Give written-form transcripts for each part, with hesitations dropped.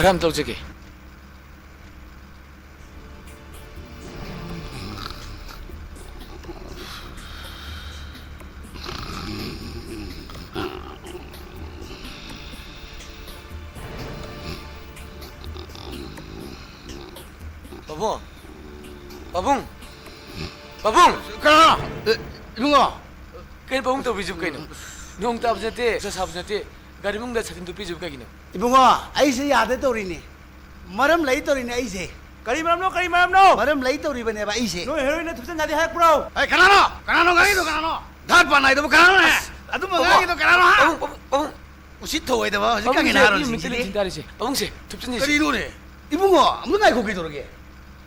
Baram tol jage. Babung. Kana. Bunga. Kain babung to bijub kaino. Nong tab jate, sa sab jate. Gari mung da satin to bijub kaino. Bunga, ai se yade tori ne. Maram lai tori ne ai se. Kari maram no. Maram lai tori bane ba ai se. No heroin na thupsan jadi hayak bro. Ai kanano ngai do kanano. Dhat pa nai do kanano ne. Adu ma ngai do kanano ha. Babung. Usit thoi da ba, hojik ka ngina ron si. Tindari se. Babung se, thupsan Kari ru ne. Ibunga, mun ngai ko ki dorge.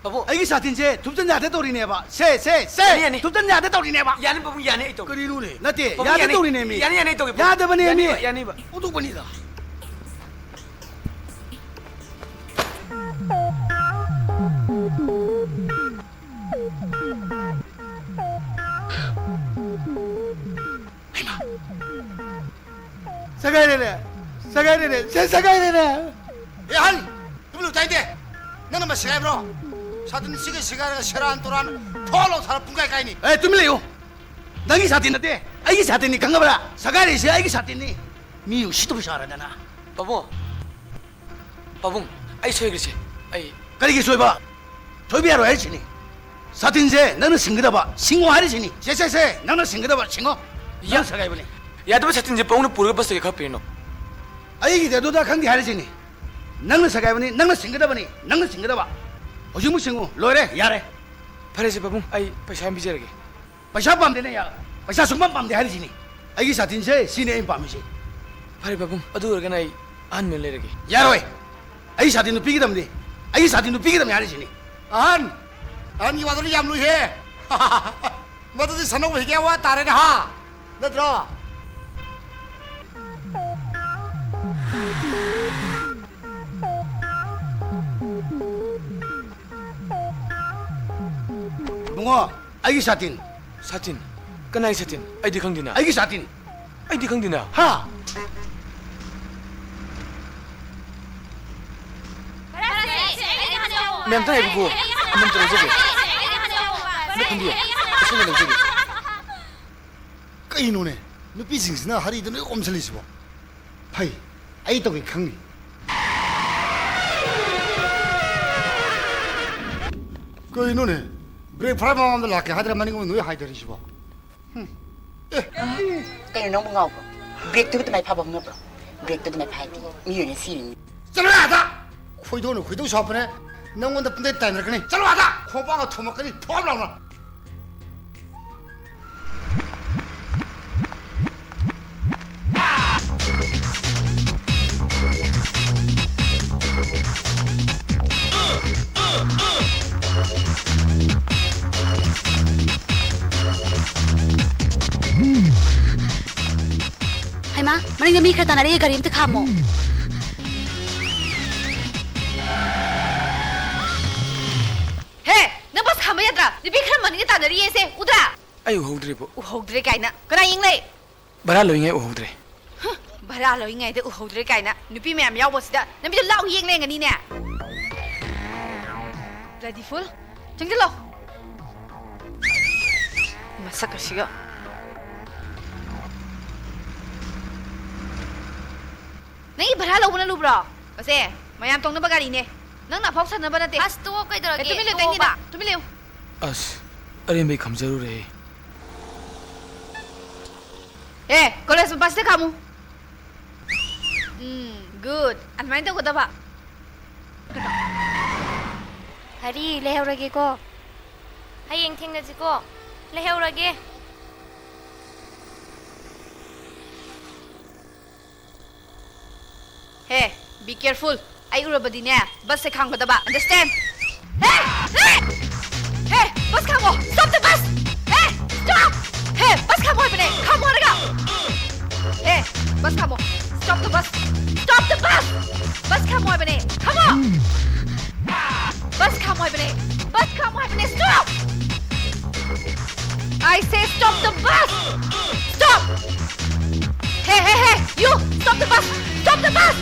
Babung. Ai ki satin se, thupsan yade tori ne ba. Se. Thupsan yade tori ne ba. Yani babung yani ito. Kari ru ne. Nate, yade tori ne mi. Yani ito. Yade bane mi. Yani ba. Udu bani da. Sagai ne. Yan, tulu tay de. Nana mas sagai bro. Satin sige sigar sharan turan follow thar pungai kai ni. Eh, tumi le yo. Dangi satin na de. Ai ki satin ni kanga bara. Sagai re se ai ki satin ni. Mi yu shitu shara dana. Babung. Ai soy grise. Ai Kari ki soi ba. Soi bi aro ai chini. Satin se nana singda ba. Singo hari chini. Se. Nana singda ba singo. Ya sagai bane. ya to satin je babung pura bas ke khapino. Ai ki de do da khangdi hari chini. Nana sagai bane, nana singda ba. Hoji mu singo. Lore, yare. Phare se babung ai paisa am bijerage. Paisa pam de ne ya. Paisa sungma pam de hari chini. Ai ki satin se sine em pam se. Phare babung adu organa ai an me lerage. Yaroi. Ai satin nu pigi dam de. Ai satin nu pigi dam hari chini. An yi wadul yam lu he. Madu di sanok bhi kya wa tare na ha. Nadra. Bunga, ai ki satin. Satin. Kanai satin. Ai di khang dina. Ai ki satin. Ai di khang dina. Ha. Mem ta ai bu. Amam to jage. Ne khandi. Isin ne jage. Kai no ne. Nupi sing sina hari do ne omsali sibo. Phai, ai to ki khang ni. Kai no ne. Break fry ma ma la ke hadra mani ko nu hai dari sibo. Cái nó ngầu break tu tụi mày phá bóng ngập rồi break tu tụi mày phá đi nhiều người xin Chalo ada. Khoi do shop ne. Nang on da punde time rakne. Chalo ada. Khopa ga thoma kani thom launa. Hay má, mình mi khởi tana đi garim te khamo. Hey, na bas khamo yatra. Ni bi khram mani tana ri ese udra. Ai uhodre bo. Uhodre kaina. Kana ying le. Bara lo ngai uhodre. Bara lo ngai de uhodre kaina. Nupi mem yaw bosida. Na bi lau ying le ngani ne. Ready full? Jeng lo. Masak ka siya. Nang ibara lo na lubro. Kasi mayam tong na bagari ne. Nang na phok san na ba na te. As to kay dorage. Tumiliw tang ina. Tumiliw. As अरे मैं खम जरूर है college में पास से खामू good admine to ba Hari leheurage ko. Hayeng thengnaji ko. Leheurage. Hey, be careful. Ay urabadi ne. Bus se khang ba understand? Hey, bus khamo. Stop the bus. Hey, stop. Hey, bus khamo bane. Khamo raga. Hey, bus khamo. Stop the bus. Stop the bus. Bus khamo bane. Come on. Bus khamo bane. Bus khamo bane. Stop. I say stop the bus. Stop. Hey, you stop the bus. Stop the bus.